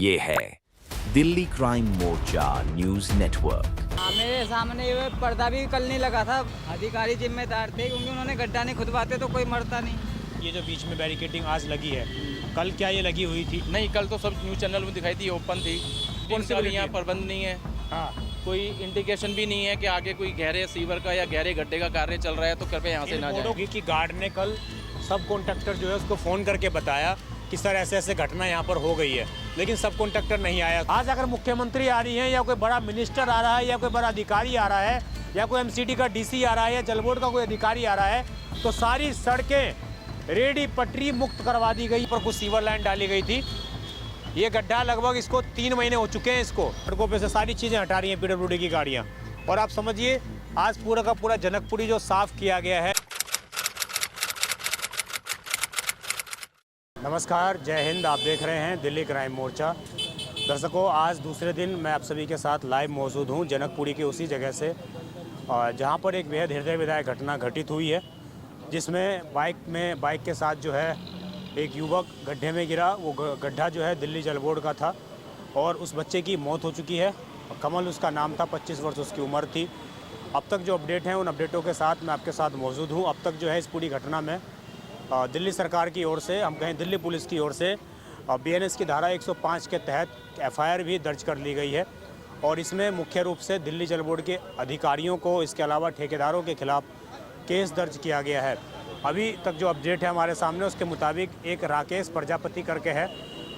ये है दिल्ली क्राइम मोर्चा news network. मेरे सामने ये पर्दा भी कल नहीं लगा था। अधिकारी जिम्मेदार थे क्योंकि उन्होंने गड्ढा नहीं खुदवाते तो कोई मरता नहीं। ये जो बीच में बैरिकेडिंग आज लगी है, कल क्या ये लगी हुई थी? नहीं, कल तो सब न्यूज़ चैनल में दिखाई थी, ओपन थी। कौन सी और यहाँ प्रबंध नहीं है। हाँ, कोई इंडिकेशन भी नहीं है कि आगे कोई गहरे सीवर का या गहरे गड्ढे का कार्य चल रहा है, तो कृपया यहाँ से ना जाए। कि गार्ड ने कल सब कॉन्ट्रैक्टर जो है उसको फ़ोन करके बताया कि सर ऐसे ऐसे घटना यहाँ पर हो गई है, लेकिन सब कॉन्ट्रैक्टर नहीं आया। आज अगर मुख्यमंत्री आ रही है या कोई बड़ा मिनिस्टर आ रहा है या कोई बड़ा अधिकारी आ रहा है या कोई एमसीडी का डीसी आ रहा है या जल बोर्ड का कोई अधिकारी आ रहा है, तो सारी सड़कें रेडी पटरी मुक्त करवा दी गई। पर कुछ सीवर लाइन डाली गई थी। ये गड्ढा लगभग इसको 3 महीने हो चुके हैं। इसको सड़कों पे से सारी चीज़ें हटा रही हैं पीडब्ल्यूडी की गाड़ियाँ। और आप समझिए आज पूरा का पूरा जनकपुरी जो साफ किया गया है। नमस्कार, जय हिंद। आप देख रहे हैं दिल्ली क्राइम मोर्चा। दर्शकों, आज दूसरे दिन मैं आप सभी के साथ लाइव मौजूद हूं जनकपुरी की उसी जगह से, जहां पर एक बेहद हृदय विदारक घटना घटित हुई है, जिसमें बाइक के साथ जो है एक युवक गड्ढे में गिरा। वो गड्ढा जो है दिल्ली जल बोर्ड का था और उस बच्चे की मौत हो चुकी है। कमल उसका नाम था, 25 वर्ष उसकी उम्र थी। अब तक जो अपडेट हैं उन अपडेटों के साथ मैं आपके साथ मौजूद हूँ। अब तक जो है इस पूरी घटना में दिल्ली सरकार की ओर से, हम कहें दिल्ली पुलिस की ओर से, बीएनएस की धारा 105 के तहत एफआईआर भी दर्ज कर ली गई है। और इसमें मुख्य रूप से दिल्ली जल बोर्ड के अधिकारियों को, इसके अलावा ठेकेदारों के खिलाफ केस दर्ज किया गया है। अभी तक जो अपडेट है हमारे सामने, उसके मुताबिक एक राकेश प्रजापति करके है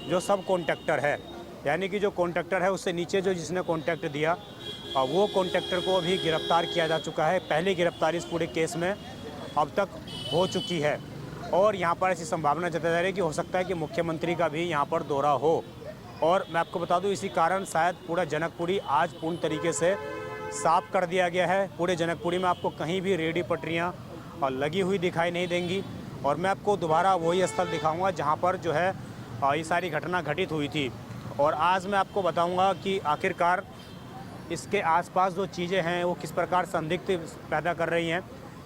जो सब कॉन्ट्रैक्टर है, यानी कि जो कॉन्ट्रैक्टर है उससे नीचे जो जिसने कॉन्ट्रैक्ट दिया, वो कॉन्ट्रैक्टर को अभी गिरफ्तार किया जा चुका है। पहली गिरफ्तारी इस पूरे केस में अब तक हो चुकी है। और यहाँ पर ऐसी संभावना जताई जा रही है कि हो सकता है कि मुख्यमंत्री का भी यहाँ पर दौरा हो। और मैं आपको बता दूँ, इसी कारण शायद पूरा जनकपुरी आज पूर्ण तरीके से साफ कर दिया गया है। पूरे जनकपुरी में आपको कहीं भी रेडी पटरियाँ लगी हुई दिखाई नहीं देंगी। और मैं आपको दोबारा वही स्थल दिखाऊंगा जहाँ पर जो है ये सारी घटना घटित हुई थी। और आज मैं आपको बताऊँगा कि आखिरकार इसके आसपास जो चीज़ें हैं वो किस प्रकार संदिग्ध पैदा कर रही हैं,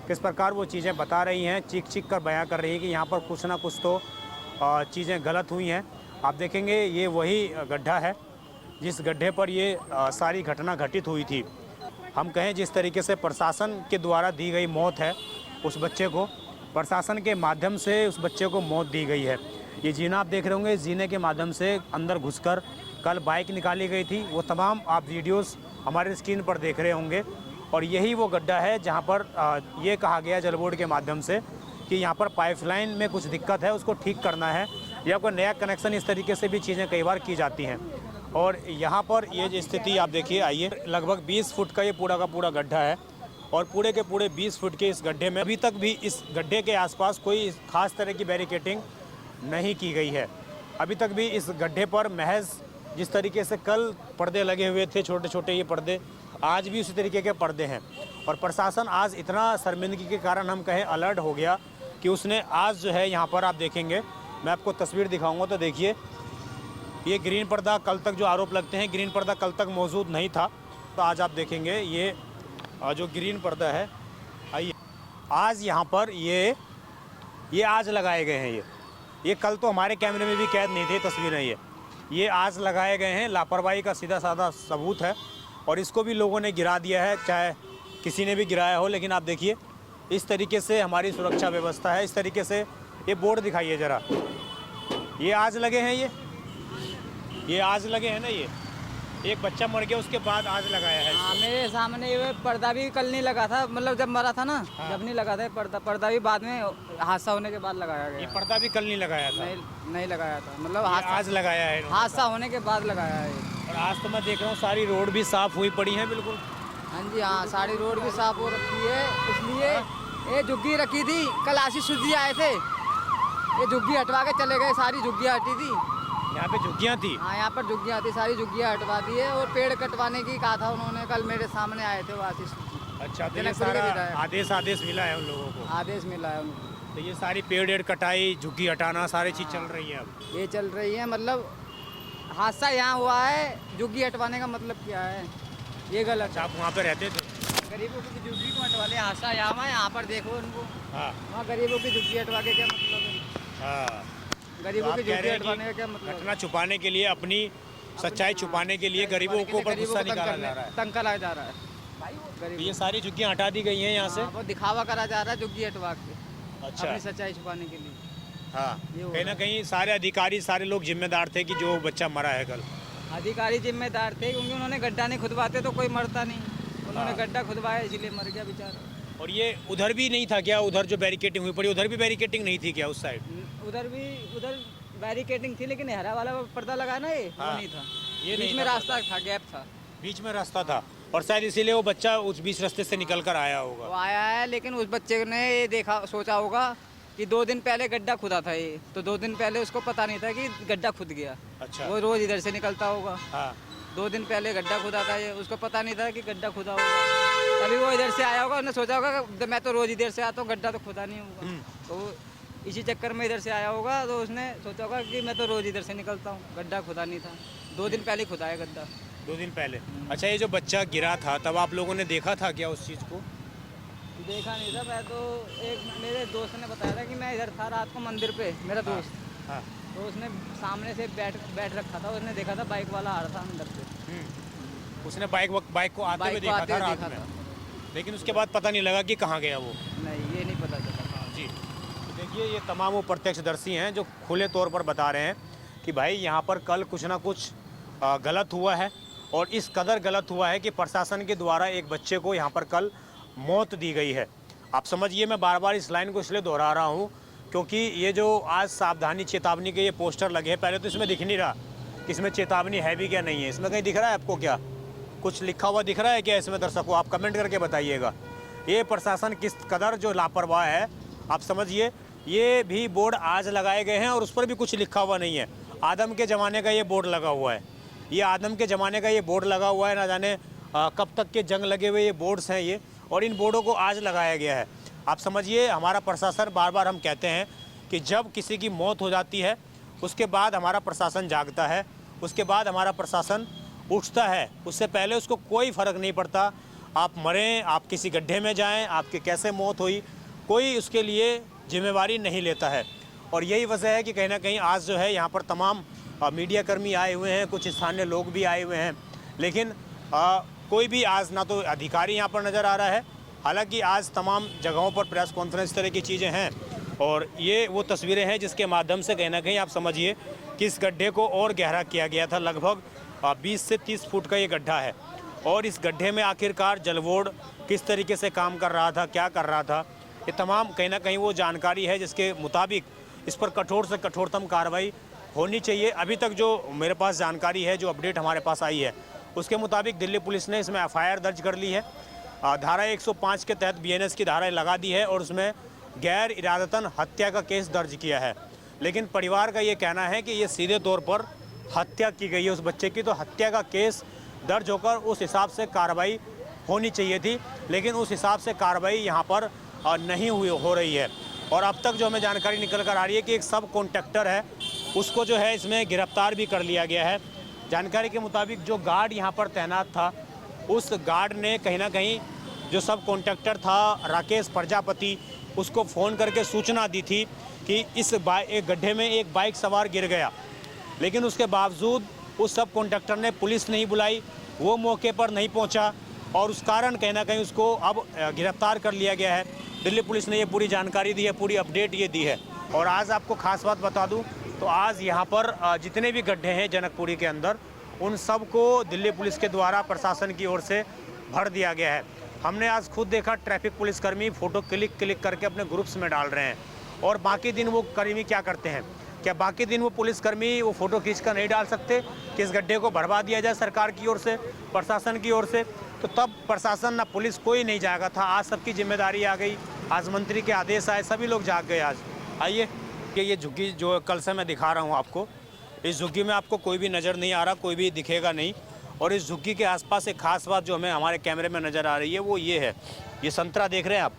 किस प्रकार वो चीज़ें बता रही हैं, चीख कर बयां कर रही है कि यहाँ पर कुछ ना कुछ तो चीज़ें गलत हुई हैं। आप देखेंगे ये वही गड्ढा है जिस गड्ढे पर ये सारी घटना घटित हुई थी। हम कहें जिस तरीके से प्रशासन के द्वारा दी गई मौत है उस बच्चे को, प्रशासन के माध्यम से उस बच्चे को मौत दी गई है। ये जीना आप देख रहे होंगे, इस जीने के माध्यम से अंदर घुसकर कल बाइक निकाली गई थी। वो तमाम आप वीडियोज़ हमारे स्क्रीन पर देख रहे होंगे। और यही वो गड्ढा है जहाँ पर ये कहा गया जल बोर्ड के माध्यम से कि यहाँ पर पाइपलाइन में कुछ दिक्कत है, उसको ठीक करना है, या कोई नया कनेक्शन, इस तरीके से भी चीज़ें कई बार की जाती हैं। और यहाँ पर ये जो स्थिति आप देखिए, आइए, लगभग 20 फुट का ये पूरा का पूरा गड्ढा है। और पूरे के पूरे 20 फुट के इस गड्ढे में अभी तक भी इस गड्ढे के आसपास कोई ख़ास तरह की बैरिकेडिंग नहीं की गई है। अभी तक भी इस गड्ढे पर महज जिस तरीके से कल पर्दे लगे हुए थे, छोटे छोटे ये पर्दे, आज भी उसी तरीके के पर्दे हैं। और प्रशासन आज इतना शर्मिंदगी के कारण हम कहें अलर्ट हो गया कि उसने आज जो है यहाँ पर आप देखेंगे, मैं आपको तस्वीर दिखाऊंगा तो देखिए, ये ग्रीन पर्दा कल तक जो आरोप लगते हैं, ग्रीन पर्दा कल तक मौजूद नहीं था, तो आज आप देखेंगे ये जो ग्रीन पर्दा है, आइए, आज यहाँ पर ये आज लगाए गए हैं। ये कल तो हमारे कैमरे में भी कैद नहीं थे तस्वीरें। ये आज लगाए गए हैं। लापरवाही का सीधा साधा सबूत है। और इसको भी लोगों ने गिरा दिया है, चाहे किसी ने भी गिराया हो। लेकिन आप देखिए इस तरीके से हमारी सुरक्षा व्यवस्था है। इस तरीके से ये बोर्ड दिखाइए ज़रा, ये आज लगे हैं, ये आज लगे हैं ना। ये एक बच्चा मर गया, उसके बाद आज लगाया है। मेरे सामने ये पर्दा भी कल नहीं लगा था, मतलब जब मरा था ना, जब नहीं लगा था पर्दा भी बाद में हादसा होने के बाद लगाया गया। ये पर्दा भी कल नहीं लगाया था? नहीं लगाया था, मतलब आज लगाया है, हादसा होने के बाद लगाया है। और आज तो मैं देख रहा हूँ सारी रोड भी साफ़ हुई पड़ी है बिल्कुल। हाँ जी, हाँ, सारी रोड भी साफ हो रखी है। इसलिए ये झुग्गी रखी थी, कल आशीष जी आए थे, ये झुग्गी हटवा के चले गए। सारी झुग्गियाँ हटी थी, यहाँ पे झुग्गियाँ थी। हाँ, यहाँ पर झुग्गियाँ थी, सारी झुग्गियाँ हटवा दी है। और पेड़ कटवाने की कहा था उन्होंने, कल मेरे सामने आए थे वो आशीष जी। अच्छा, तो ये सारा आदेश मिला है उन लोगों को? आदेश मिला है उनको। तो ये सारी पेड़ कटाई, झुग्गी हटाना, सारी चीज़ चल रही है अब? ये चल रही है, मतलब हादसा यहाँ हुआ है, झुग्गी हटवाने का मतलब क्या है, ये गलत। आप वहाँ पे रहते थे? गरीबों की झुग्गी को हटवा ले, हादसा यहाँ पर देखो उनको। हाँ, वहाँ गरीबों की झुग्गी हटवा के क्या मतलब है? हाँ, गरीबों आप की कह झुग्गी रहे हैं हटवाने का कि क्या मतलब? घटना छुपाने के लिए, अपनी सच्चाई छुपाने के लिए गरीबों को ऊपर गुस्सा निकाला जा रहा है। तंग करा जा रहा है तो गरीबों ये सारी झुग्गियाँ हटा दी गई हैं यहाँ से। हाँ, वो दिखावा करा जा रहा है झुग्गी हटवा के, अच्छा। अपनी सच्चाई छुपाने के लिए। हाँ, ये हो कहीं ना कहीं सारे अधिकारी, सारे लोग जिम्मेदार थे कि जो बच्चा मरा है कल। अधिकारी जिम्मेदार थे क्योंकि उन्होंने गड्ढा नहीं खुदवाते तो कोई मरता नहीं, उन्होंने हाँ। गड्ढा खुदवाया इसलिए मर गया बेचारा। और ये उधर भी नहीं था क्या? उधर जो बैरिकेटिंग हुई पड़ी, उधर भी बैरिकेटिंग नहीं थी क्या उस साइड? उधर बैरिकेडिंग थी लेकिन हरा वाला पर्दा लगा ना ये हाँ। वो नहीं था, ये बीच नहीं में था रास्ता था, गैप था, बीच में रास्ता था और शायद इसीलिए वो बच्चा उस बीच रास्ते से निकल कर आया वो होगा। आया है। लेकिन उस बच्चे ने ये देखा, सोचा होगा कि 2 दिन पहले गड्ढा खुदा था ये, तो 2 दिन पहले उसको पता नहीं था कि गड्ढा खुद गया। अच्छा। वो रोज इधर से निकलता होगा, हाँ, 2 दिन पहले गड्ढा खुदा था ये, उसको पता नहीं था कि गड्ढा खुदा होगा, तभी वो इधर से आया होगा। उसने सोचा होगा कि मैं तो रोज इधर से आता हूँ, गड्ढा तो खुदा नहीं होगा, तो वो इसी चक्कर में इधर से आया होगा। तो उसने सोचा होगा कि मैं तो रोज इधर से निकलता हूँ, गड्ढा खुदा नहीं था, 2 दिन पहले खुदा है गड्ढा। 2 दिन पहले। अच्छा, ये जो बच्चा गिरा था तब आप लोगों ने देखा था क्या उस चीज़ को? देखा नहीं था मैं तो, एक मेरे दोस्त ने बताया था कि मैं इधर था रात को मंदिर पे, मेरा दोस्त, हाँ। तो उसने सामने से बैठ रखा था, उसने देखा था बाइक वाला आ रहा था अंदर से, उसने बाइक को आते हुए बाइक को देखा आते था हुए रात देखा में, था। लेकिन उसके बाद पता नहीं लगा कि कहाँ गया वो। नहीं ये नहीं पता चला। जी, तो देखिए ये तमाम वो प्रत्यक्षदर्शी हैं जो खुले तौर पर बता रहे हैं कि भाई यहाँ पर कल कुछ ना कुछ गलत हुआ है और इस कदर गलत हुआ है कि प्रशासन के द्वारा एक बच्चे को यहाँ पर कल मौत दी गई है। आप समझिए, मैं बार बार इस लाइन को इसलिए दोहरा रहा हूँ क्योंकि ये जो आज सावधानी चेतावनी के ये पोस्टर लगे हैं, पहले तो इसमें दिख नहीं रहा कि इसमें चेतावनी है भी क्या नहीं है। इसमें कहीं दिख रहा है आपको क्या? कुछ लिखा हुआ दिख रहा है क्या इसमें? दर्शकों आप कमेंट करके बताइएगा। ये प्रशासन किस कदर जो लापरवाह है, आप समझिए। ये भी बोर्ड आज लगाए गए हैं और उस पर भी कुछ लिखा हुआ नहीं है। आदम के ज़माने का ये बोर्ड लगा हुआ है, ये आदम के ज़माने का ये बोर्ड लगा हुआ है, ना जाने कब तक के जंग लगे हुए ये बोर्ड्स हैं ये, और इन बोर्डों को आज लगाया गया है। आप समझिए, हमारा प्रशासन, बार बार हम कहते हैं कि जब किसी की मौत हो जाती है उसके बाद हमारा प्रशासन जागता है, उसके बाद हमारा प्रशासन उठता है। उससे पहले उसको कोई फ़र्क नहीं पड़ता, आप मरें, आप किसी गड्ढे में जाएं, आपकी कैसे मौत हुई, कोई उसके लिए जिम्मेवारी नहीं लेता है। और यही वजह है कि कहीं ना कहीं आज जो है यहाँ पर तमाम मीडिया कर्मी आए हुए हैं, कुछ स्थानीय लोग भी आए हुए हैं, लेकिन कोई भी आज ना तो अधिकारी यहाँ पर नज़र आ रहा है। हालांकि आज तमाम जगहों पर प्रेस कॉन्फ्रेंस तरह की चीज़ें हैं और ये वो तस्वीरें हैं जिसके माध्यम से कहीं ना कहीं आप समझिए कि इस गड्ढे को और गहरा किया गया था। लगभग 20 से 30 फुट का ये गड्ढा है और इस गड्ढे में आखिरकार जल बोर्ड किस तरीके से काम कर रहा था, क्या कर रहा था, ये तमाम कहीं ना कहीं वो जानकारी है जिसके मुताबिक इस पर कठोर से कठोरतम कार्रवाई होनी चाहिए। अभी तक जो मेरे पास जानकारी है, जो अपडेट हमारे पास आई है, उसके मुताबिक दिल्ली पुलिस ने इसमें एफआईआर दर्ज कर ली है। धारा 105 के तहत बीएनएस की धाराएं लगा दी है और उसमें गैर इरादतन हत्या का केस दर्ज किया है। लेकिन परिवार का ये कहना है कि ये सीधे तौर पर हत्या की गई है उस बच्चे की, तो हत्या का केस दर्ज होकर उस हिसाब से कार्रवाई होनी चाहिए थी, लेकिन उस हिसाब से कार्रवाई यहाँ पर नहीं हो रही है। और अब तक जो हमें जानकारी निकल कर आ रही है कि एक सब कॉन्ट्रैक्टर है, उसको जो है इसमें गिरफ्तार भी कर लिया गया है। जानकारी के मुताबिक जो गार्ड यहाँ पर तैनात था, उस गार्ड ने कहीं ना कहीं जो सब कॉन्ट्रैक्टर था राकेश प्रजापति, उसको फ़ोन करके सूचना दी थी कि इस एक गड्ढे में एक बाइक सवार गिर गया, लेकिन उसके बावजूद उस सब कॉन्ट्रैक्टर ने पुलिस नहीं बुलाई, वो मौके पर नहीं पहुंचा और उस कारण कहीं ना कहीं उसको अब गिरफ्तार कर लिया गया है। दिल्ली पुलिस ने ये पूरी जानकारी दी है, पूरी अपडेट ये दी है। और आज आपको खास बात बता दूं तो आज यहाँ पर जितने भी गड्ढे हैं जनकपुरी के अंदर, उन सब को दिल्ली पुलिस के द्वारा प्रशासन की ओर से भर दिया गया है। हमने आज खुद देखा, ट्रैफिक पुलिसकर्मी फ़ोटो क्लिक करके अपने ग्रुप्स में डाल रहे हैं। और बाकी दिन वो कर्मी क्या करते हैं, क्या बाकी दिन वो पुलिसकर्मी वो फ़ोटो खींच कर नहीं डाल सकते कि इस गड्ढे को भरवा दिया जाए सरकार की ओर से, प्रशासन की ओर से? तो तब प्रशासन ना पुलिस कोई नहीं जागा था। आज सबकी जिम्मेदारी आ गई, आज मंत्री के आदेश आए, सभी लोग जाग गए आज। आइए कि ये झुग्गी जो कल से मैं दिखा रहा हूँ आपको, इस झुग्गी में आपको कोई भी नज़र नहीं आ रहा, कोई भी दिखेगा नहीं। और इस झुग्गी के आसपास एक खास बात जो हमें हमारे कैमरे में नज़र आ रही है वो ये है, ये संतरा देख रहे हैं आप,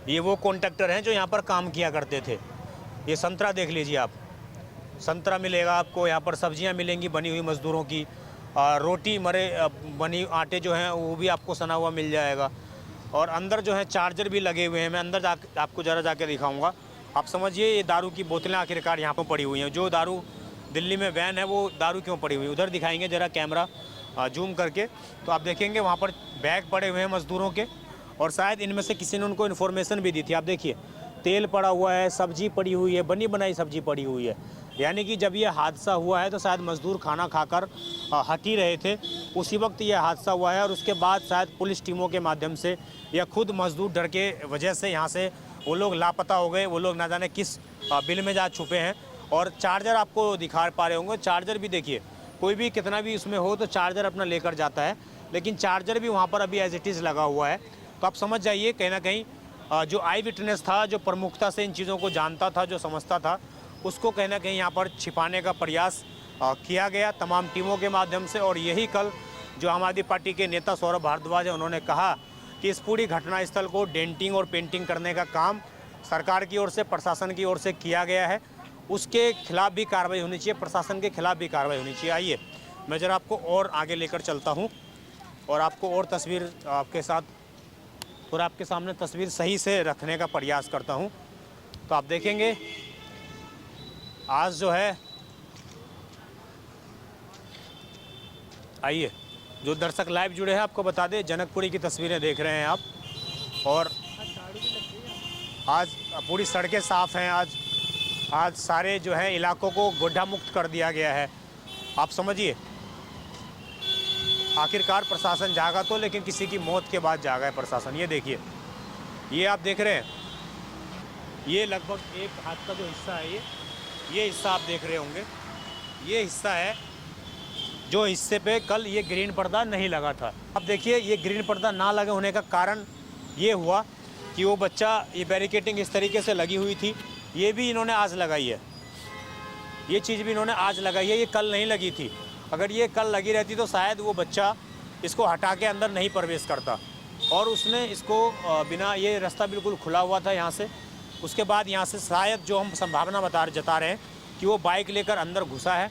ये वो कॉन्ट्रैक्टर हैं जो यहाँ पर काम किया करते थे। ये संतरा देख लीजिए आप, संतरा मिलेगा आपको यहाँ पर, सब्जियाँ मिलेंगी बनी हुई मज़दूरों की, रोटी मरे बनी आटे जो हैं वो भी आपको सना हुआ मिल जाएगा। और अंदर जो है चार्जर भी लगे हुए हैं, मैं अंदर आपको ज़रा जाके दिखाऊंगा। आप समझिए ये दारू की बोतलें आखिरकार यहाँ पर पड़ी हुई हैं। जो दारू दिल्ली में बैन है वो दारू क्यों पड़ी हुई है, उधर दिखाएंगे ज़रा कैमरा जूम करके, तो आप देखेंगे वहाँ पर बैग पड़े हुए हैं मज़दूरों के, और शायद इनमें से किसी ने उनको इन्फॉर्मेशन भी दी थी। आप देखिए तेल पड़ा हुआ है, सब्जी पड़ी हुई है, बनी बनाई सब्जी पड़ी हुई है। यानी कि जब ये हादसा हुआ है तो शायद मज़दूर खाना खाकर हट ही रहे थे, उसी वक्त ये हादसा हुआ है। और उसके बाद शायद पुलिस टीमों के माध्यम से या खुद मज़दूर डर के वजह से यहाँ से वो लोग लापता हो गए। वो लोग ना जाने किस बिल में जा छुपे हैं। और चार्जर आपको दिखा पा रहे होंगे, चार्जर भी देखिए, कोई भी कितना भी उसमें हो तो चार्जर अपना लेकर जाता है, लेकिन चार्जर भी वहाँ पर अभी एज इट इज़ लगा हुआ है। तो आप समझ जाइए कहीं ना कहीं जो आई विटनेस था, जो प्रमुखता से इन चीज़ों को जानता था, जो समझता था, उसको कहीं ना कहीं यहाँ पर छिपाने का प्रयास किया गया तमाम टीमों के माध्यम से। और यही कल जो आम आदमी पार्टी के नेता सौरभ भारद्वाज है, उन्होंने कहा कि इस पूरी घटनास्थल को डेंटिंग और पेंटिंग करने का काम सरकार की ओर से, प्रशासन की ओर से किया गया है। उसके खिलाफ भी कार्रवाई होनी चाहिए, प्रशासन के खिलाफ भी कार्रवाई होनी चाहिए। आइए मैं ज़रा आपको और आगे लेकर चलता हूँ और आपको और तस्वीर आपके साथ थोड़ा आपके सामने तस्वीर सही से रखने का प्रयास करता हूँ। तो आप देखेंगे आज जो है, आइए जो दर्शक लाइव जुड़े हैं आपको बता दें, जनकपुरी की तस्वीरें देख रहे हैं आप। और आज पूरी सड़कें साफ़ हैं। आज सारे जो है इलाकों को गड्ढा मुक्त कर दिया गया है। आप समझिए आखिरकार प्रशासन जागा तो, लेकिन किसी की मौत के बाद जागा है प्रशासन। ये देखिए, ये आप देख रहे हैं, ये लगभग एक हाथ का जो हिस्सा है, ये हिस्सा आप देख रहे होंगे, ये हिस्सा है जो हिस्से पे कल ये ग्रीन पर्दा नहीं लगा था। अब देखिए ये ग्रीन पर्दा ना लगे होने का कारण ये हुआ कि वो बच्चा, ये बैरिकेटिंग इस तरीके से लगी हुई थी, ये भी इन्होंने आज लगाई है, ये चीज़ भी इन्होंने आज लगाई है, ये कल नहीं लगी थी। अगर ये कल लगी रहती तो शायद वो बच्चा इसको हटा के अंदर नहीं प्रवेश करता, और उसने इसको बिना, ये रास्ता बिल्कुल खुला हुआ था यहाँ से। उसके बाद यहाँ से शायद जो हम संभावना जता रहे हैं कि वो बाइक लेकर अंदर घुसा है,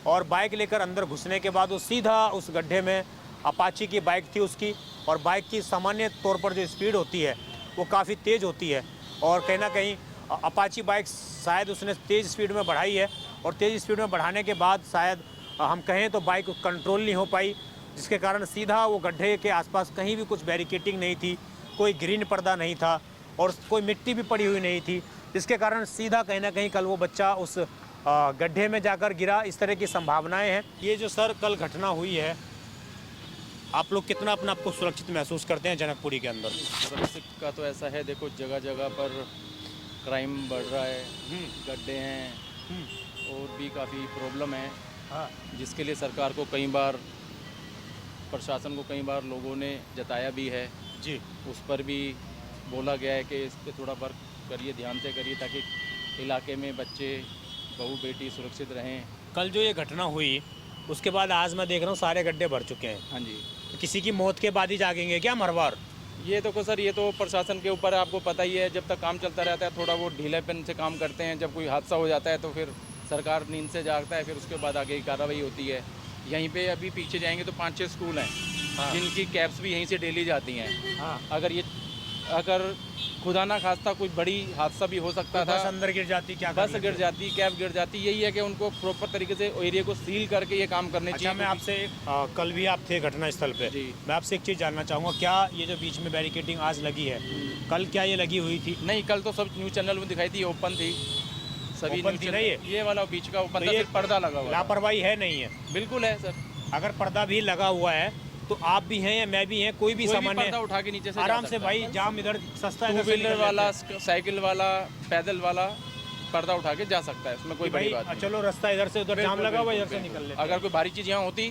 और बाइक लेकर अंदर घुसने के बाद वो सीधा उस गड्ढे में, अपाची की बाइक थी उसकी, और बाइक की सामान्य तौर पर जो स्पीड होती है वो काफ़ी तेज़ होती है, और कहीं ना कहीं अपाची बाइक शायद उसने तेज़ स्पीड में बढ़ाई है, और तेज़ स्पीड में बढ़ाने के बाद शायद हम कहें तो बाइक कंट्रोल नहीं हो पाई, जिसके कारण सीधा वो गड्ढे के आसपास कहीं भी कुछ बैरिकेटिंग नहीं थी, कोई ग्रीन पर्दा नहीं था, और कोई मिट्टी भी पड़ी हुई नहीं थी, जिसके कारण सीधा कहीं ना कहीं कल वो बच्चा उस गड्ढे में जाकर गिरा। इस तरह की संभावनाएं हैं। ये जो सर कल घटना हुई है, आप लोग कितना अपने आप को सुरक्षित महसूस करते हैं जनकपुरी के अंदर? सुरक्षित का तो ऐसा है, देखो जगह जगह पर क्राइम बढ़ रहा है, गड्ढे हैं और भी काफ़ी प्रॉब्लम है। हाँ, जिसके लिए सरकार को कई बार, प्रशासन को कई बार लोगों ने जताया भी है जी, उस पर भी बोला गया है कि इस पर थोड़ा वर्क करिए, ध्यान से करिए, ताकि इलाके में बच्चे, बहू बेटी सुरक्षित रहें। कल जो ये घटना हुई उसके बाद आज मैं देख रहा हूँ सारे गड्ढे भर चुके हैं। हाँ जी, तो किसी की मौत के बाद ही जागेंगे क्या मरवार? ये तो सर, ये तो प्रशासन के ऊपर आपको पता ही है, जब तक काम चलता रहता है थोड़ा वो ढीलेपन से काम करते हैं। जब कोई हादसा हो जाता है तो फिर सरकार नींद से जागता है, फिर उसके बाद आगे की कार्रवाई होती है। यहीं पे अभी पीछे जाएंगे तो 5-6 स्कूल हैं, हाँ, जिनकी कैब्स भी यहीं से डेली जाती हैं। हाँ, अगर खुदा ना खास्ता कोई बड़ी हादसा भी हो सकता था, बस अंदर गिर जाती, क्या बस गिर जाती, कैब गिर जाती। यही है कि उनको प्रॉपर तरीके से एरिया को सील करके ये काम करने अच्छा, चाहिए। मैं आपसे कल भी आप थे घटनास्थल पे, जी। मैं आपसे एक चीज़ जानना चाहूँगा, क्या ये जो बीच में बैरिकेटिंग आज लगी है, कल क्या ये लगी हुई थी? नहीं, कल तो सब न्यूज़ चैनल में दिखाई थी, ओपन थी सभी ओपन न्यूज़ थी चैनल। ना ये वाला बीच का ओपन तो था, ये सिर्फ पर्दा लगा हुआ है। लापरवाही है नहीं है? बिल्कुल है सर, अगर पर्दा भी लगा हुआ है तो आप भी हैं या मैं भी हैं, कोई भी कोई भी सामान्य पर्दा उठा के नीचे से आराम जा से, सकता है। भाई जाम इधर सस्ता है, टू इधर से व्हीलर निकल वाला, जाते हैं। साइकिल वाला, पैदल वाला पर्दा उठा के जा सकता है, उसमें कोई बड़ी बात नहीं। चलो रास्ता इधर से उधर जाम बिल्कुल, लगा हुआ, इधर बिल्कुल, से निकल लेते अगर कोई भारी चीज़ यहाँ होती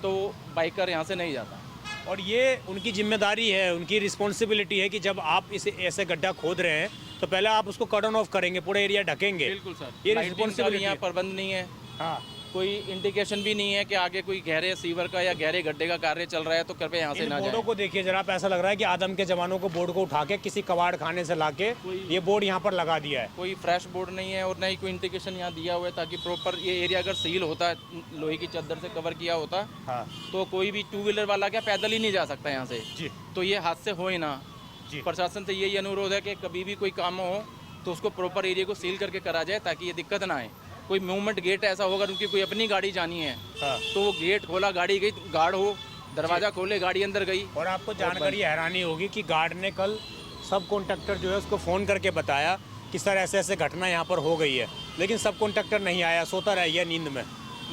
तो बाइकर यहाँ से नहीं जाता। हैं। और ये उनकी जिम्मेदारी है, उनकी रिस्पॉन्सिबिलिटी है कि जब आप इसे ऐसे गड्ढा खोद रहे हैं तो पहले आप उसको कट ऑफ करेंगे, पूरा एरिया ढकेंगे। बिल्कुल सर, ये लाइटिंग का भी रिस्पॉन्सिबिलिटी यहाँ है। प्रबंध नहीं है, हाँ, कोई इंडिकेशन भी नहीं है कि आगे कोई गहरे सीवर का या गहरे गड्ढे का कार्य चल रहा है, तो कृपया यहाँ से इन ना बोर्डों जाए। को देखिए जरा, आप ऐसा लग रहा है कि आदम के जवानों को बोर्ड को उठा के किसी कबाड़ खाने से लाके ये बोर्ड यहाँ पर लगा दिया है। कोई फ्रेश बोर्ड नहीं है और न ही कोई इंडिकेशन यहाँ दिया हुआ है, ताकि प्रॉपर ये एरिया अगर सील होता, लोहे की चादर से कवर किया होता, हाँ तो कोई भी टू व्हीलर वाला क्या पैदल ही नहीं जा सकता यहाँ से, जी तो ये हादसे हो ही ना। जी। प्रशासन से यही अनुरोध है कि कभी भी कोई काम हो तो उसको प्रॉपर एरिया को सील करके करा जाए ताकि ये दिक्कत ना आए। कोई मूवमेंट गेट ऐसा होगा उनकी कोई अपनी गाड़ी जानी है तो वो गेट खोला, गाड़ी गई, गार्ड हो, दरवाज़ा खोले, गाड़ी अंदर गई। और आपको जानकारी हैरानी होगी कि गार्ड ने कल सब कॉन्ट्रैक्टर जो है उसको फ़ोन करके बताया कि सर ऐसे ऐसे घटना यहाँ पर हो गई है, लेकिन सब कॉन्ट्रैक्टर नहीं आया, सोता रह गया नींद में।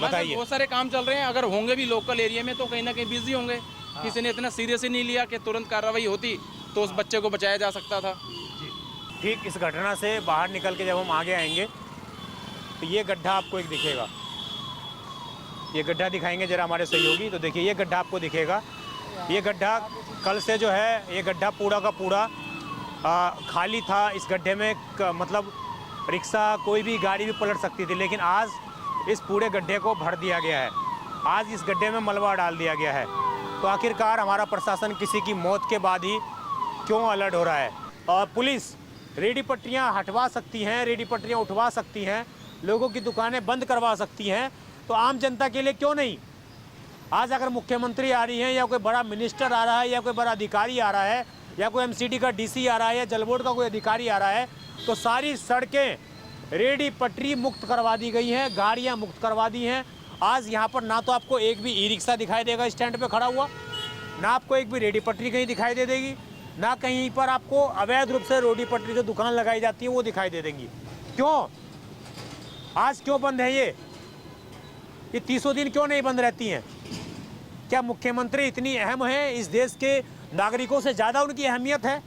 बताइए। बहुत सारे काम चल रहे हैं, अगर होंगे भी लोकल एरिया में तो कहीं ना कहीं बिजी होंगे। किसी ने इतना सीरियस ही नहीं लिया कि तुरंत कार्रवाई होती तो उस बच्चे को बचाया जा सकता था। ठीक इस घटना से बाहर निकल के जब हम आगे आएंगे तो ये गड्ढा आपको एक दिखेगा, ये गड्ढा दिखाएंगे जरा हमारे सहयोगी। तो देखिए ये गड्ढा आपको दिखेगा, ये गड्ढा कल से जो है ये गड्ढा पूरा का पूरा खाली था। इस गड्ढे में मतलब रिक्शा कोई भी गाड़ी भी पलट सकती थी, लेकिन आज इस पूरे गड्ढे को भर दिया गया है। आज इस गड्ढे में मलबा डाल दिया गया है। तो आखिरकार हमारा प्रशासन किसी की मौत के बाद ही क्यों अलर्ट हो रहा है? और पुलिस रेडी पटरियाँ हटवा सकती हैं, रेडी पटरियाँ उठवा सकती हैं, लोगों की दुकानें बंद करवा सकती हैं, तो आम जनता के लिए क्यों नहीं? आज अगर मुख्यमंत्री आ रही हैं या कोई बड़ा मिनिस्टर आ रहा है या कोई बड़ा अधिकारी आ रहा है या कोई एमसीडी का डीसी आ रहा है या जल बोर्ड का कोई अधिकारी आ रहा है, तो सारी सड़कें रेडी पटरी मुक्त करवा दी गई हैं, गाड़ियां मुक्त करवा दी हैं। आज यहाँ पर ना तो आपको एक भी ई रिक्शा दिखाई देगा स्टैंड पे खड़ा हुआ, ना आपको एक भी रेडी पटरी कहीं दिखाई दे देगी, ना कहीं पर आपको अवैध रूप से रेडी पटरी जो दुकान लगाई जाती है वो दिखाई दे देंगी। क्यों आज क्यों बंद है ये 30 दिन क्यों नहीं बंद रहती हैं? क्या मुख्यमंत्री इतनी अहम है? इस देश के नागरिकों से ज़्यादा उनकी अहमियत है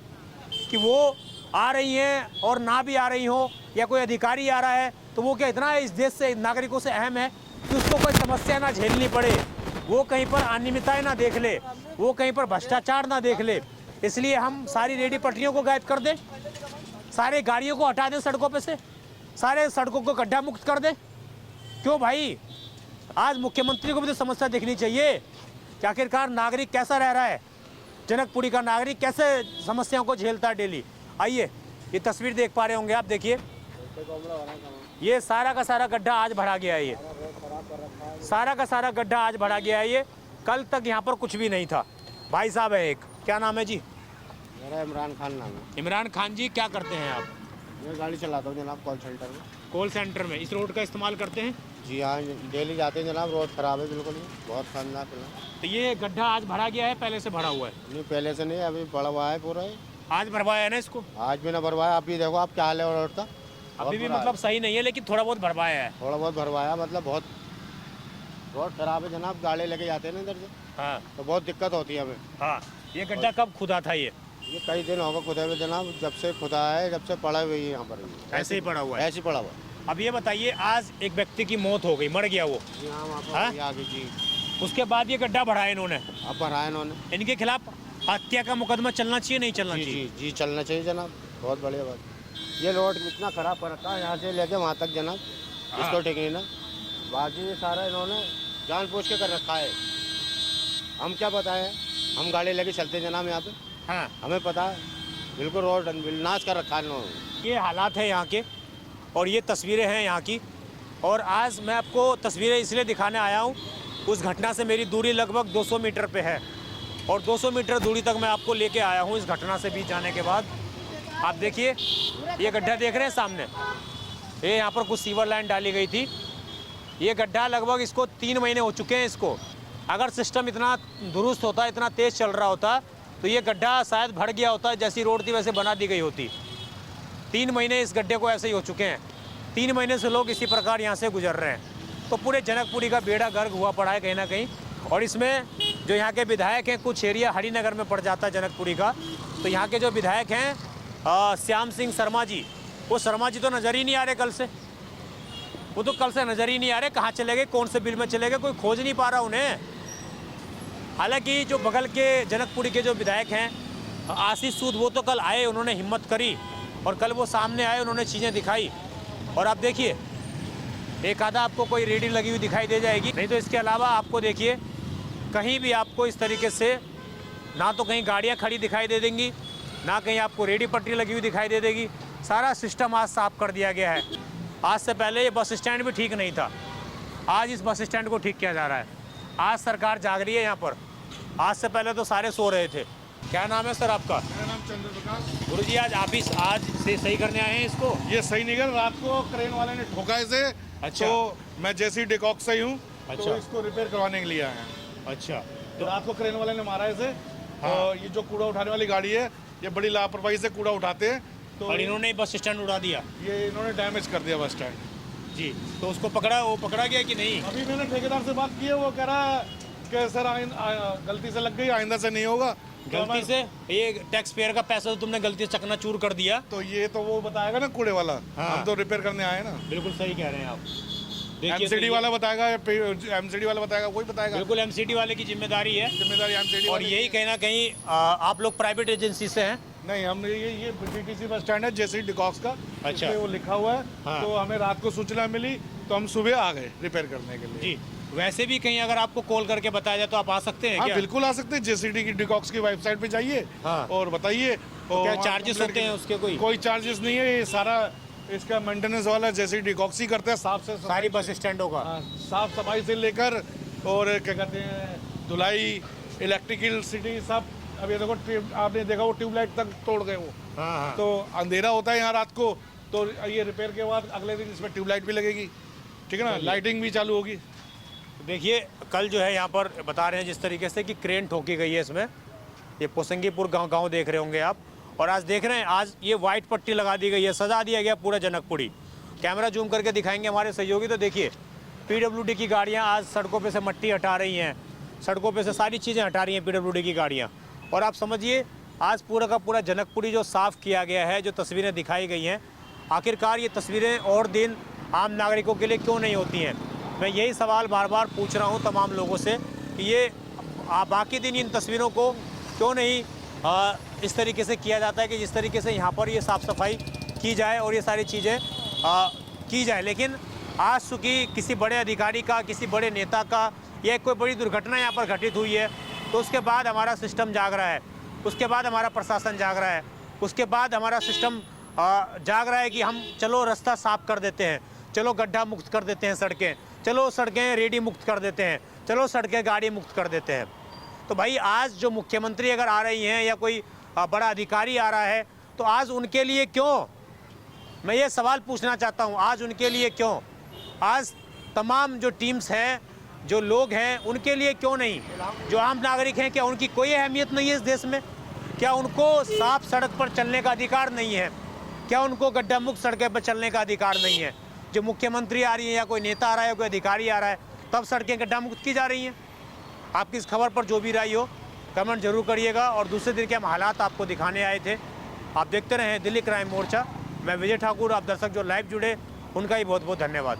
कि वो आ रही हैं और ना भी आ रही हो, या कोई अधिकारी आ रहा है तो वो क्या इतना इस देश से नागरिकों से अहम है कि उसको कोई समस्या ना झेलनी पड़े, वो कहीं पर अनियमितताएं ना देख ले, वो कहीं पर भ्रष्टाचार ना देख ले? इसलिए हम सारी रेडी पटरियों को गायब कर दें, सारे गाड़ियों को हटा दें सड़कों पे से, सारे सड़कों को गड्ढा मुक्त कर दें? क्यों भाई? आज मुख्यमंत्री को भी तो समस्या देखनी चाहिए कि आखिरकार नागरिक कैसा रह रहा है, जनकपुरी का नागरिक कैसे समस्याओं को झेलता है डेली। आइए ये तस्वीर देख पा रहे होंगे आप, देखिए ये सारा का सारा गड्ढा आज भरा गया है, ये सारा का सारा गड्ढा आज भरा गया है। ये कल तक यहाँ पर कुछ भी नहीं था। भाई साहब है एक, क्या नाम है जी? मेरा इमरान खान नाम है। इमरान खान जी, क्या करते हैं आप? मैं गाड़ी चलाता हूँ जनाब, कॉल सेंटर में। कॉल सेंटर में इस रोड का इस्तेमाल करते हैं? जी हाँ, डेली जाते हैं जनाब। रोड खराब है बिल्कुल, बहुत खतरनाक है। तो ये गड्ढा आज भरा गया है, पहले से भरा हुआ है? नहीं, पहले से नहीं, अभी बड़ा हुआ है पूरा। आज भरवाया है ना इसको? आज भी ना भरवाया। अभी देखो आप क्या हाल है रोड का, अभी भी मतलब सही नहीं है, लेकिन थोड़ा बहुत भरवाया है। थोड़ा बहुत भरवाया, मतलब बहुत रोड खराब है जनाब। गाड़ी लेके जाते हैं ना इधर से, हाँ तो बहुत दिक्कत होती है हमें। हाँ। ये गड्ढा कब खुदा था? ये कई दिन होगा खुदा हुए जनाब, जब से खुदा है, जब से पड़ा हुआ है यहाँ पर। ऐसे ही पड़ा हुआ है? ऐसे ही पड़ा हुआ। अब ये बताइए, आज एक व्यक्ति की मौत हो गई, मर गया वो, जी हाँ, वहाँ हाँ? पर आगे जी। उसके बाद ये गड्ढा बढ़ाया इन्होंने, अब भराया इन्होंने। इनके खिलाफ हत्या का मुकदमा चलना चाहिए, नहीं चलना जी चाहिए? जी जी, चलना चाहिए जनाब, बहुत बढ़िया बात। ये रोड इतना खराब कर रखा है यहाँ से लेके वहाँ तक जनाब, इसको ठीक नहीं ना। बाकी ये सारा इन्होंने जानबूझ के कर रखा है। हम क्या बताएं, हम गाड़ी लेके चलते जनाब यहाँ पे, हाँ। हमें पता है बिल्कुल रोड नाश कर रखा है इन्होंने। ये हालात है यहाँ के और ये तस्वीरें हैं यहाँ की। और आज मैं आपको तस्वीरें इसलिए दिखाने आया हूँ, उस घटना से मेरी दूरी लगभग 200 मीटर पे है और 200 मीटर दूरी तक मैं आपको लेके आया हूँ। इस घटना से बीच जाने के बाद आप देखिए ये गड्ढा देख रहे हैं सामने, ये यहाँ पर कुछ सीवर लाइन डाली गई थी। ये गड्ढा लगभग इसको 3 महीने हो चुके हैं इसको। अगर सिस्टम इतना दुरुस्त होता, इतना तेज़ चल रहा होता, तो ये गड्ढा शायद भर गया होता, जैसी रोड थी वैसे बना दी गई होती। 3 महीने इस गड्ढे को ऐसे ही हो चुके हैं। 3 महीने से लोग इसी प्रकार यहाँ से गुजर रहे हैं। तो पूरे जनकपुरी का बेड़ा गर्क हुआ पड़ा है कहीं ना कहीं। और इसमें जो यहाँ के विधायक हैं, कुछ एरिया हरिनगर में पड़ जाता है जनकपुरी का, तो यहाँ के जो विधायक हैं श्याम सिंह शर्मा जी, वो शर्मा जी तो नज़र ही नहीं आ रहे कल से। वो तो कल से नज़र ही नहीं आ रहे, कहाँ चले गए, कौन से बिल में चले गए, कोई खोज नहीं पा रहा उन्हें। हालांकि जो बगल के जनकपुरी के जो विधायक हैं आशीष सूद, वो तो कल आए, उन्होंने हिम्मत करी और कल वो सामने आए, उन्होंने चीज़ें दिखाई। और आप देखिए एक आधा आपको कोई रेडी लगी हुई दिखाई दे जाएगी, नहीं तो इसके अलावा आपको देखिए कहीं भी आपको इस तरीके से ना तो कहीं गाड़ियाँ खड़ी दिखाई दे देंगी, ना कहीं आपको रेडी पटरी लगी हुई दिखाई दे देगी। सारा सिस्टम आज साफ कर दिया गया है। आज से पहले ये बस स्टैंड भी ठीक नहीं था, आज इस बस स्टैंड को ठीक किया जा रहा है। आज सरकार जाग रही है यहाँ पर, आज से पहले तो सारे सो रहे थे। क्या नाम है सर आपका? मेरा नाम चंद्र प्रकाश। गुरुजी आज से सही करने आए हैं इसको? ये सही नहीं कर, रात को क्रेन वाले ने ठोका इसे। अच्छा। तो मैं जैसे ही डिकॉक से ही हूँ, अच्छा। तो इसको रिपेयर करवाने के लिए आए हैं। अच्छा, तो रात को क्रेन वाले ने मारा इसे। हाँ। तो ये जो कूड़ा उठाने वाली गाड़ी है, ये बड़ी लापरवाही से कूड़ा उठाते हैं, तो और इन्होंने बस स्टैंड उड़ा दिया। ये इन्होंने डैमेज कर दिया बस स्टैंड। जी, तो उसको पकड़ा गया कि नहीं? अभी मैंने ठेकेदार से बात की है, वो कह रहा है कि सर गलती से लग गई, आइंदा से नहीं होगा। गलती से ये टैक्स पेयर का पैसा तो तुमने गलती से चकनाचूर कर दिया। तो ये तो वो बताएगा ना कूड़े वाला। हाँ। हम तो रिपेयर करने आए ना। बिल्कुल सही कह रहे हैं आप। देखिए, एमसीडी वाला बताएगा या एमसीडी वाला बताएगा, कोई बताएगा। बिल्कुल एमसीडी वाले की जिम्मेदारी है। जिम्मेदारी एमसीडी और वाले यही की कहीं ना कहीं आप लोग प्राइवेट एजेंसी से हैं? नहीं, हमने ये डीटीसी बस स्टैंड है जैसे डिकॉक्स का। अच्छा। इस पे वो लिखा हुआ है। हाँ। तो हमें रात को सूचना मिली, तो हम सुबह आ गए रिपेयर करने के लिए। जी, वैसे भी कहीं अगर आपको कॉल करके बताया जाए तो आप आ सकते हैं हाँ, क्या? बिल्कुल आ सकते हैं। जेसीडी की डिकॉक्स की वेबसाइट पे जाइए। हाँ। और बताइए। तो क्या चार्जेस होते हैं उसके? कोई चार्जेस नहीं है, ये सारा इसका मेंटेनेंस वाला जैसे डिकॉक्स ही करते हैं। सारी बस स्टैंडों का? हाँ, साफ सफाई से लेकर और क्या कहते हैं धुलाई, इलेक्ट्रिकल सिटी सब। अब ये देखो आपने देखा वो ट्यूबलाइट तक तोड़ गए वो। हाँ। तो अंधेरा होता है यहाँ रात को, तो ये रिपेयर के बाद अगले दिन इसमें ट्यूबलाइट भी लगेगी, ठीक है ना, लाइटिंग भी चालू होगी। देखिए, कल जो है यहाँ पर बता रहे हैं जिस तरीके से कि क्रेन ठोकी गई है इसमें। ये पोसंगीपुर गांव देख रहे होंगे आप। और आज देख रहे हैं, आज ये वाइट पट्टी लगा दी गई है, सजा दिया गया पूरा जनकपुरी। कैमरा जूम करके दिखाएंगे हमारे सहयोगी। तो देखिए, पीडब्ल्यूडी की गाड़ियाँ आज सड़कों पे से मट्टी हटा रही हैं, सड़कों पे से सारी चीज़ें हटा रही हैं पीडब्ल्यूडी की गाड़ियाँ। और आप समझिए, आज पूरा का पूरा जनकपुरी जो साफ़ किया गया है, जो तस्वीरें दिखाई गई हैं, आखिरकार ये तस्वीरें और दिन आम नागरिकों के लिए क्यों नहीं होती हैं? मैं यही सवाल बार बार पूछ रहा हूँ तमाम लोगों से कि ये बाकी दिन इन तस्वीरों को क्यों नहीं इस तरीके से किया जाता है कि जिस तरीके से यहाँ पर ये साफ़ सफाई की जाए और ये सारी चीज़ें की जाए। लेकिन आज चूँकि किसी बड़े अधिकारी का, किसी बड़े नेता का या कोई बड़ी दुर्घटना यहाँ पर घटित हुई है, तो उसके बाद हमारा सिस्टम जाग रहा है, उसके बाद हमारा प्रशासन जाग रहा है, उसके बाद हमारा सिस्टम जाग रहा है कि हम चलो रास्ता साफ कर देते हैं, चलो गड्ढा मुक्त कर देते हैं सड़कें, चलो सड़कें रेडी मुक्त कर देते हैं, चलो सड़कें गाड़ी मुक्त कर देते हैं। तो भाई आज जो मुख्यमंत्री अगर आ रही हैं या कोई बड़ा अधिकारी आ रहा है, तो आज उनके लिए क्यों, मैं ये सवाल पूछना चाहता हूँ, आज उनके लिए क्यों? आज तमाम जो टीम्स हैं, जो लोग हैं, उनके लिए क्यों नहीं? जो आम नागरिक हैं, क्या उनकी कोई अहमियत नहीं है इस देश में? क्या उनको साफ सड़क पर चलने का अधिकार नहीं है? क्या उनको गड्ढा मुक्त सड़कें पर चलने का अधिकार नहीं है? जो मुख्यमंत्री आ रही है या कोई नेता आ रहा है या कोई अधिकारी आ रहा है, तब सड़कें गड्ढा मुक्त की जा रही हैं। आपकी इस खबर पर जो भी राय हो कमेंट जरूर करिएगा। और दूसरे दिन के हम हालात आपको दिखाने आए थे। आप देखते रहें दिल्ली क्राइम मोर्चा। मैं विजय ठाकुर। आप दर्शक जो लाइव जुड़े, उनका ही बहुत बहुत धन्यवाद।